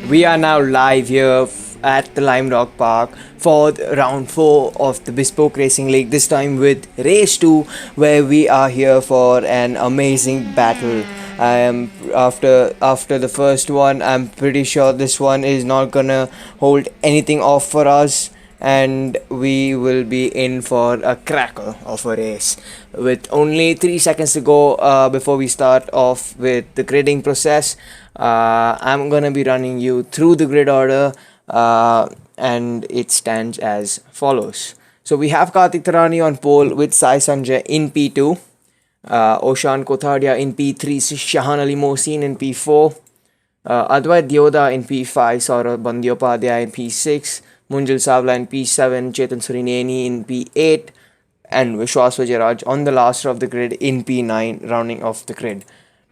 We are now live here at the Lime Rock Park for round 4 of the Bespoke Racing League, this time with race 2, where we are here for an amazing battle. I am after the first one, I'm pretty sure this one is not gonna hold anything off for us, and we will be in for a cracker of a race with only 3 seconds to go before we start off with the gridding process. I'm gonna be running you through the grid order, and it stands as follows. So we have Kartik Tarani on pole with Sai Sanjay in P2, Oshan Kothadia in P3, Shahan Ali Mohsin in P4, Advait Dioda in P5, Saurabh Bandyopadhyay in P6, Munjal Savla in P7, Chetan Surineni in P8, and Vishwas Vijayaraj on the last of the grid in P9, rounding off the grid.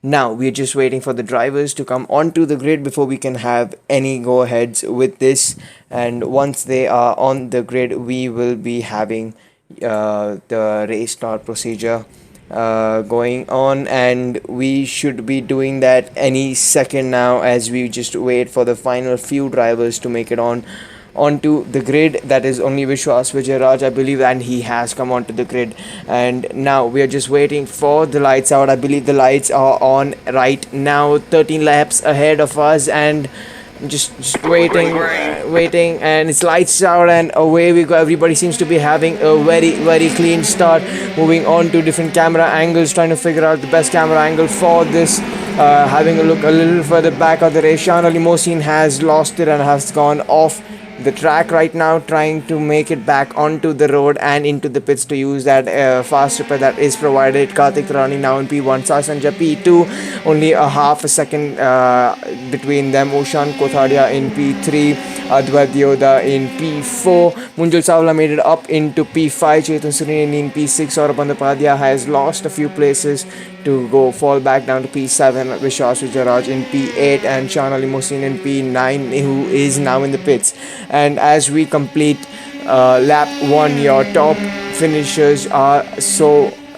Now we're just waiting for the drivers to come onto the grid before we can have any go aheads with this. And once they are on the grid, we will be having the race start procedure going on, and we should be doing that any second now as we just wait for the final few drivers to make it onto the grid. That is only Vishwas Vijayaraj, I believe, and he has come onto the grid. And now we are just waiting for the lights out. I believe the lights are on right now, 13 laps ahead of us, and just waiting, and it's lights out and away we go. Everybody seems to be having a very clean start, moving on to different camera angles, trying to figure out the best camera angle for this. Having a look a little further back at the race, Shahan Ali Mohsin has lost it and has gone off the track right now, trying to make it back onto the road and into the pits to use that fast repair that is provided. Kartik Tarani now in P1, Sai Sanjay P2, only a half a second between them. Oshan Kothadia in P3, Advait Dioda in P4, Munjal Savla made it up into P5, Chetan Surineni in P6, Saurabh Bandyopadhyay has lost a few places to fall back down to P7, Vishwas Vijayaraj in P8, and Shahan Ali Mohsin in P9, who is now in the pits. And as we complete lap 1, your top finishers are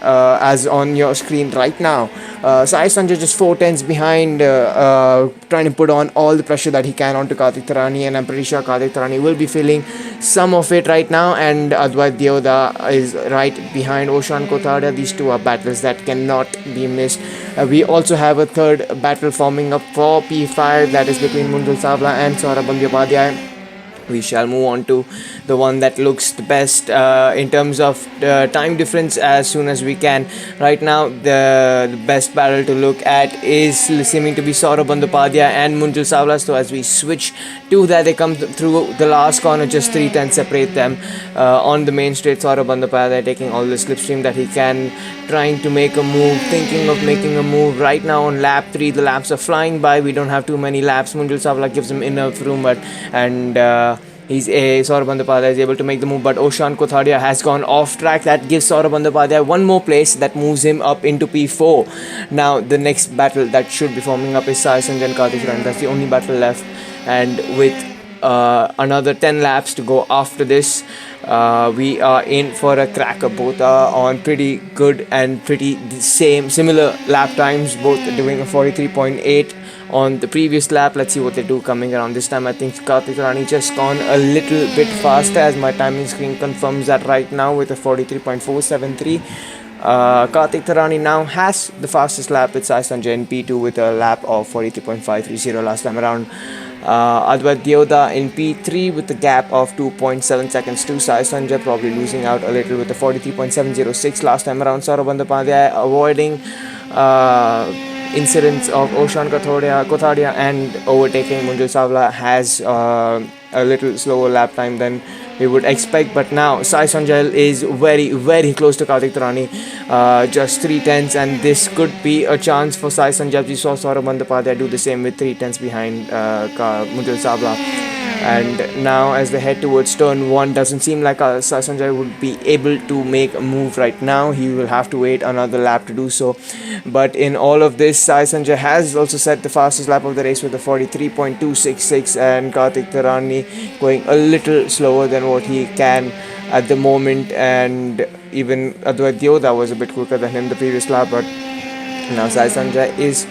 as on your screen right now. Sai Sanjay just 4 tenths behind, trying to put on all the pressure that he can onto Kartik Tarani, and I'm pretty sure Kartik Tarani will be feeling some of it right now. And Advait Dioda is right behind Oshan Kothadia. These two are battles that cannot be missed. We also have a third battle forming up for P5, that is between Munjal Savla and Saurabh Bandyopadhyay. We shall move on to the one that looks the best in terms of time difference as soon as we can. Right now, the best battle to look at is seeming to be Saurabh Bandyopadhyay and Munjal Savla. So as we switch to that, they come through the last corner, just 3 tenths separate them. On the main straight, Saurabh Bandyopadhyay taking all the slipstream that he can, trying to make a move, thinking of making a move. Right now on lap 3, the laps are flying by. We don't have too many laps. Munjal Savla gives him enough room, Saurabh Bandyopadhyay is able to make the move, but Oshan Kothadia has gone off track. That gives Saurabh Bandyopadhyay one more place, that moves him up into P4. Now the next battle that should be forming up is Sai Sanjay and Kartik Tarani. That's the only battle left, and with another 10 laps to go after this, we are in for a cracker. Both are on pretty good and pretty similar lap times, both doing a 43.8 on the previous lap. Let's see what they do coming around this time. I think Kartik Tarani just gone a little bit faster, as my timing screen confirms that right now with a 43.473. Kartik Tarani now has the fastest lap with Sai Sanjay in P2 with a lap of 43.530 last time around. Advait Dioda in P3 with a gap of 2.7 seconds to Sai Sanjay, probably losing out a little with a 43.706 last time around. Saurabh Bandyopadhyay avoiding incidents of Oshan Kothadia and overtaking. Munjal Savla has a little slower lap time than we would expect, but now Sai Sanjay is very close to Kartik Tarani, just 3 tenths, and this could be a chance for Sai Sanjay. We saw Saurabh Bandyopadhyay do the same with 3 tenths behind Munjal Savla. And now as they head towards turn 1, doesn't seem like Sai Sanjay would be able to make a move right now. He will have to wait another lap to do so. But in all of this, Sai Sanjay has also set the fastest lap of the race with a 43.266, and Kartik Tarani going a little slower than what he can at the moment. And even Advait Dioda was a bit quicker than him the previous lap, but now Sai Sanjay is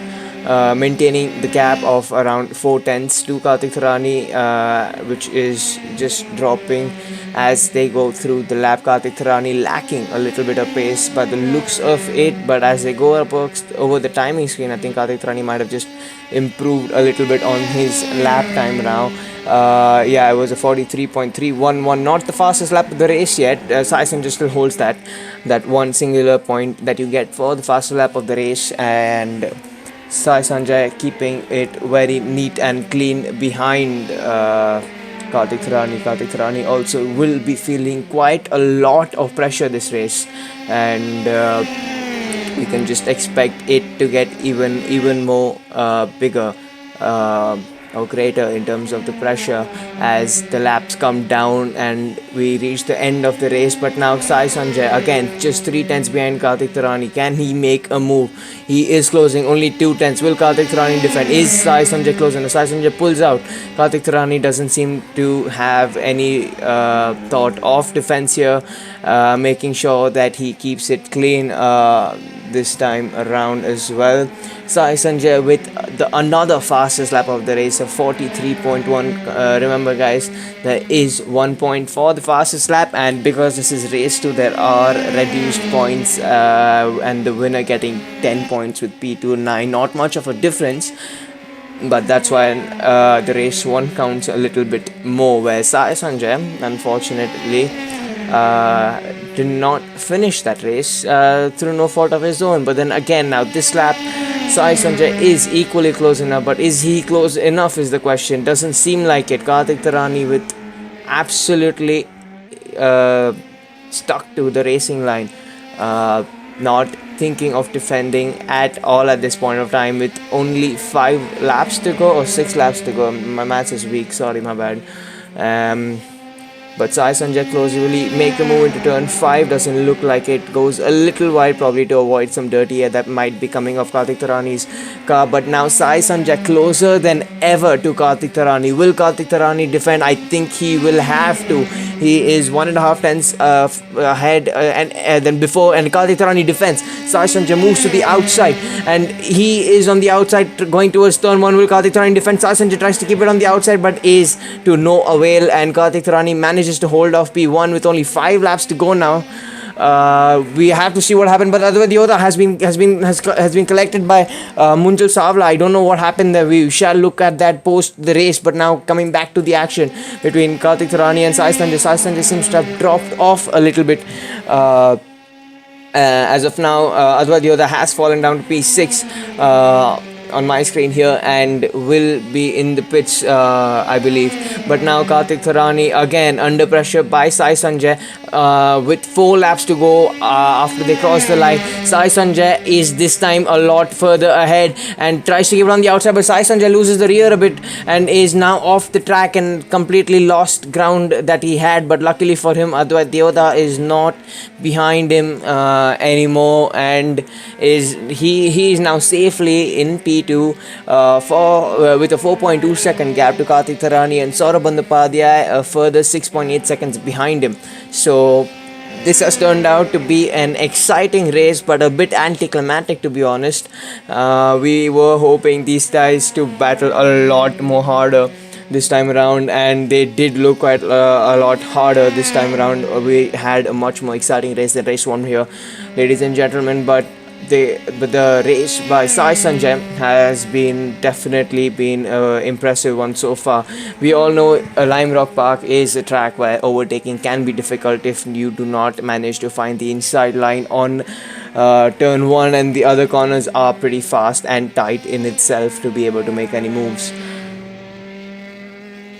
maintaining the gap of around 4 tenths to Kartik Tharani, which is just dropping as they go through the lap. Kartik Tharani lacking a little bit of pace by the looks of it, but as they go up over the timing screen, I think Kartik Tharani might have just improved a little bit on his lap time now. Yeah, it was a 43.311, not the fastest lap of the race yet. Sai Sanjay still holds that one singular point that you get for the fastest lap of the race, and Sai Sanjay keeping it very neat and clean behind Kartik Tharani. Kartik Tharani also will be feeling quite a lot of pressure this race, and we can just expect it to get even more bigger or greater in terms of the pressure as the laps come down and we reach the end of the race. But now Sai Sanjay again just 3 tenths behind Kartik Tharani. Can he make a move? He is closing only 2 tenths. Will Kartik Tharani defend? Is Sai Sanjay closing? Sai Sanjay pulls out. Kartik Tharani doesn't seem to have any thought of defense here, making sure that he keeps it clean this time around as well. Sai Sanjay with another fastest lap of the race, a 43.1. Remember, guys, there is 1 point for the fastest lap, and because this is race 2, there are reduced points, and the winner getting 10 points with P2 9. Not much of a difference, but that's why the race 1 counts a little bit more, where Sai Sanjay, unfortunately, did not finish that race through no fault of his own. But then again, now this lap, Sai Sanjay is equally close enough, but is he close enough is the question. Doesn't seem like it. Kartik Tharani with absolutely stuck to the racing line, not thinking of defending at all at this point of time, with only 5 laps to go or 6 laps to go. My maths is weak, sorry, my bad. But Sai Sanjay close, really make a move into turn 5. Doesn't look like it. Goes a little wide, probably to avoid some dirty air that might be coming off Kartik Tharani's car. But now Sai Sanjay closer than ever to Kartik Tharani. Will Kartik Tharani defend? I think he will have to. He is 1.5 tenths ahead than before, and Kartik Tharani defends. Sai Sanjay moves to the outside, and he is on the outside going towards turn 1. Will Kartik Tharani defend? Sai Sanjay tries to keep it on the outside, but is to no avail, and Kartik Tharani manages to hold off P1 with only 5 laps to go now. We have to see what happened, but Advait Yodha has been collected by Munjal Savla. I don't know what happened there. We shall look at that post the race. But now coming back to the action between Kartik Tharani and Sai Sanjay. Sai Sanjay seems to have dropped off a little bit. As of now, Advait Yodha has fallen down to P6 on my screen here and will be in the pits, I believe. But now Kartik Tharani again under pressure by Sai Sanjay with 4 laps to go after they cross the line. Sai Sanjay is this time a lot further ahead and tries to give it on the outside, but Sai Sanjay loses the rear a bit and is now off the track and completely lost ground that he had. But luckily for him, Advait Yodha is not behind him anymore, and he is now safely in P2 with a 4.2 second gap to Kartik Tharani, and Saurabh Bandyopadhyay a further 6.8 seconds behind him. So this has turned out to be an exciting race, but a bit anticlimactic, to be honest. We were hoping these guys to battle a lot more harder this time around, and they did look quite a lot harder this time around. We had a much more exciting race than race 1 here, ladies and gentlemen. But the race by Sai Sanjay has definitely been impressive one so far. We all know Lime Rock Park is a track where overtaking can be difficult if you do not manage to find the inside line on turn 1, and the other corners are pretty fast and tight in itself to be able to make any moves.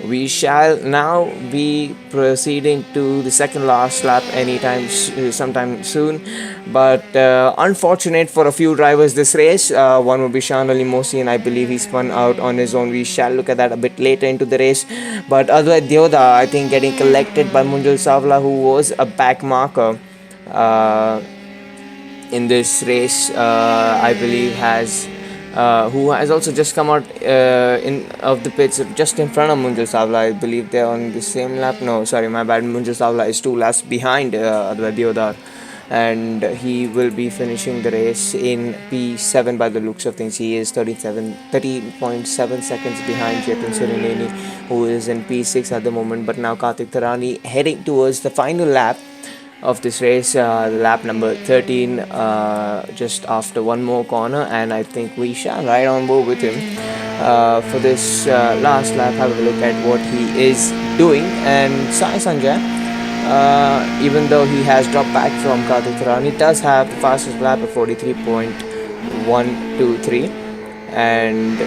We shall now be proceeding to the second last lap sometime soon, but unfortunate for a few drivers this race. One would be Shan Ali Mosi, and I believe he spun out on his own. We shall look at that a bit later into the race. But Advait Yodha, I think, getting collected by Munjal Savla, who was a back marker in this race, I believe who has also just come out of the pits just in front of Munjal Savla. I believe they're on the same lap. No, sorry, my bad. Munjal Savla is 2 laps behind Advait Yodha. and he will be finishing the race in P7 by the looks of things. He is 13.7 seconds behind Chetan Surineni, who is in P6 at the moment. But now Kartik Tarani heading towards the final lap of this race, lap number 13, just after one more corner, and I think we shall ride on board with him for this last lap. Have a look at what he is doing. And Sai Sanjay, even though he has dropped back from Kartik Tarani, does have the fastest lap of 43.123, and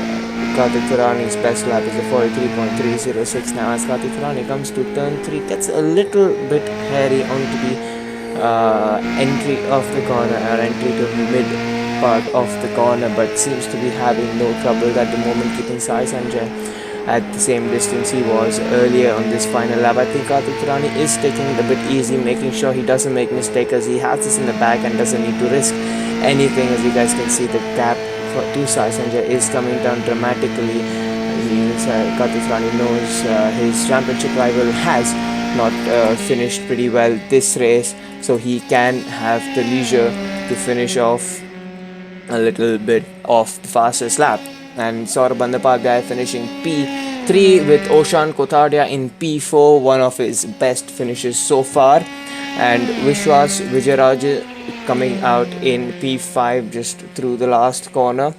Kartik Tarani's best lap is a 43.306. Now as Kartik Tarani comes to turn 3, gets a little bit hairy onto the entry of the corner, or entry to mid part of the corner, but seems to be having no trouble at the moment, keeping Sai Sanjay at the same distance he was earlier on this final lap. I think Kartik Tarani is taking it a bit easy, making sure he doesn't make mistakes, as he has this in the back and doesn't need to risk anything. As you guys can see, the gap to Sai Sanjay is coming down dramatically. Kartik Tarani knows his championship rival has not finished pretty well this race, so he can have the leisure to finish off a little bit of the fastest lap. And Saurabh Bandyopadhyay finishing P3 with Oshan Kothadia in P4, one of his best finishes so far. And Vishwas Vijayaraj coming out in P5 just through the last corner,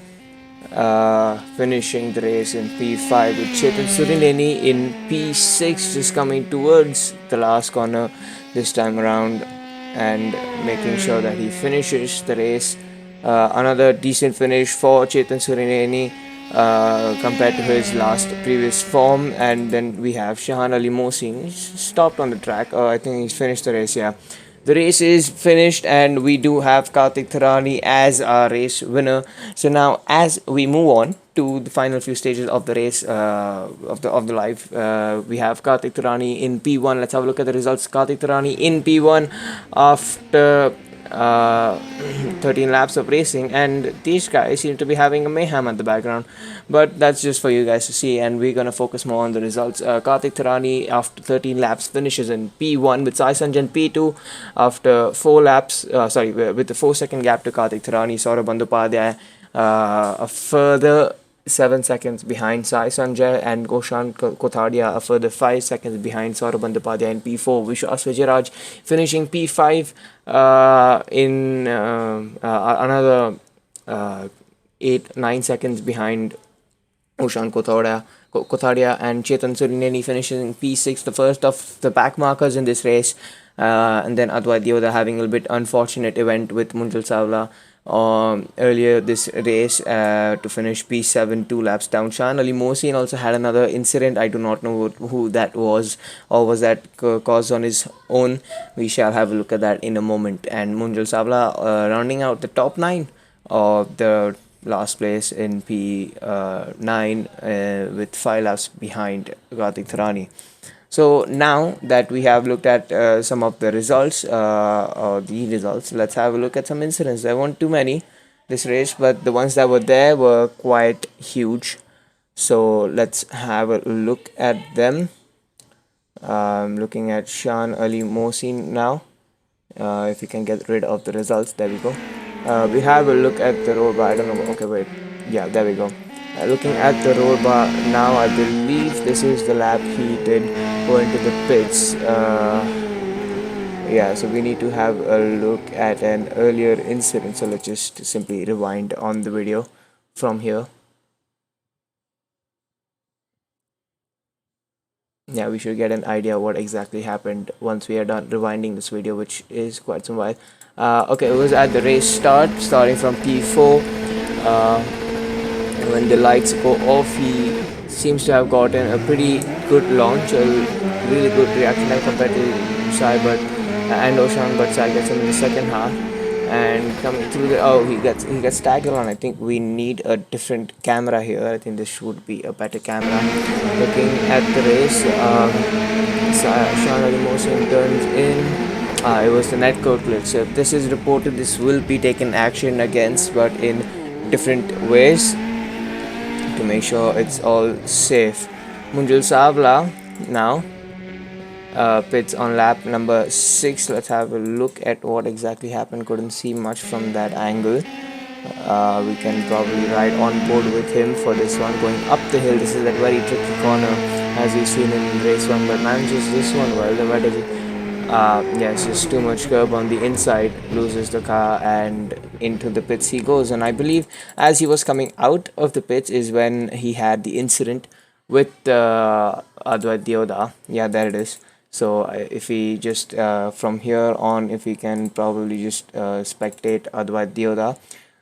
finishing the race in P5 with Chetan Surineni in P6, just coming towards the last corner this time around and making sure that he finishes the race. Another decent finish for Chetan Surineni compared to his previous form. And then we have Shahan Ali Mohsin. He's stopped on the track. I think he's finished the race, yeah. The race is finished, and we do have Kartik Tarani as our race winner. So now, as we move on to the final few stages of the race, of the live, we have Kartik Tarani in P1. Let's have a look at the results. Kartik Tarani in P1 after 13 laps of racing, and these guys seem to be having a mayhem at the background, but that's just for you guys to see, and we're gonna focus more on the results. Kartik Tarani after 13 laps finishes in P1 with Sai Sanjay in P2 after 4 laps, with the 4-second gap to Kartik Tarani. Saurabh Bandyopadhyay a further 7 seconds behind Sai Sanjay, and Oshan Kothadia a further 5 seconds behind Saurabh Bandyopadhyay in P4. Vishwas Vijayaraj finishing P5 in another 8-9 seconds behind Oshan Kothadia, and Chetan Surineni finishes in P6, the first of the back markers in this race. And then Advait Deoda having a little bit unfortunate event with Munjal Savla earlier this race to finish P7 2 laps down. Shahan Ali Mohsin also had another incident. I do not know who that was, or was that caused on his own. We shall have a look at that in a moment. And Munjal Savla rounding out the top 9 of the last place in P9 with 5 laps behind Kartik Tarani. So now that we have looked at some of the results, let's have a look at some incidents. There weren't too many this race, but the ones that were there were quite huge. So let's have a look at them. Looking at Shahan Ali Mohsin now. If we can get rid of the results, there we go. We have a look at the road bar. I don't know. Okay, wait. Yeah, there we go. Looking at the road bar now, I believe this is the lap he did go into the pits. Yeah, so we need to have a look at an earlier incident. So let's just simply rewind on the video from here. Yeah, we should get an idea what exactly happened once we are done rewinding this video, which is quite some while. Okay, it was at the race starting from P4. When the lights go off, he seems to have gotten a pretty good launch, a really good reaction time compared to Sai and Oshan, but Sai gets him in the second half. And coming through he gets tagged on. I think we need a different camera here. I think this should be a better camera. Looking at the race, Shahan Ali Mohsin turns in. It was the netcode glitch. So if this is reported, this will be taken action against, but in different ways to make sure it's all safe. Munjal Savla now pits on lap number 6. Let's have a look at what exactly happened. Couldn't see much from that angle. We can probably ride on board with him for this one. Going up the hill, this is a very tricky corner as we've seen in race 1, but manages this one well. The where does he? Yes, just too much curb on the inside, loses the car, and into the pits he goes. And I believe as he was coming out of the pits is when he had the incident with Advait Deoda. Yeah, there it is. So if we just from here on, if we can probably just spectate Advait Deoda,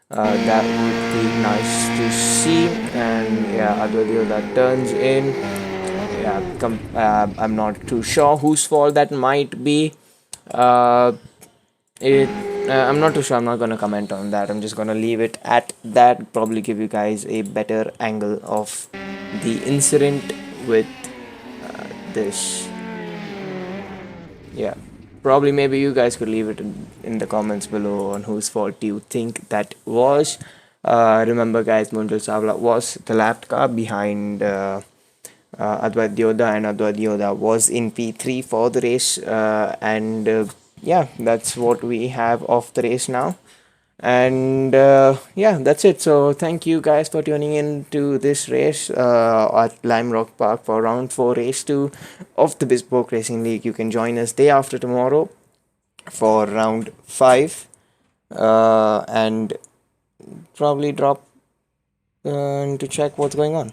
that would be nice to see. And yeah, Advait Deoda turns in. Yeah, I'm not too sure whose fault that might be. Uh, it I'm not too sure. I'm not gonna comment on that. I'm just gonna leave it at that. Probably give you guys a better angle of the incident with this. Yeah, probably maybe you guys could leave it in the comments below on whose fault do you think that was. Remember, guys, Munjal Savla was the lap car behind Advait Deoda, and Advait Deoda was in P3 for the race. And yeah, that's what we have of the race now. And yeah, that's it. So thank you guys for tuning in to this race at Lime Rock Park for round 4 race 2 of the Bespoke Racing League. You can join us day after tomorrow for round 5 and probably drop to check what's going on.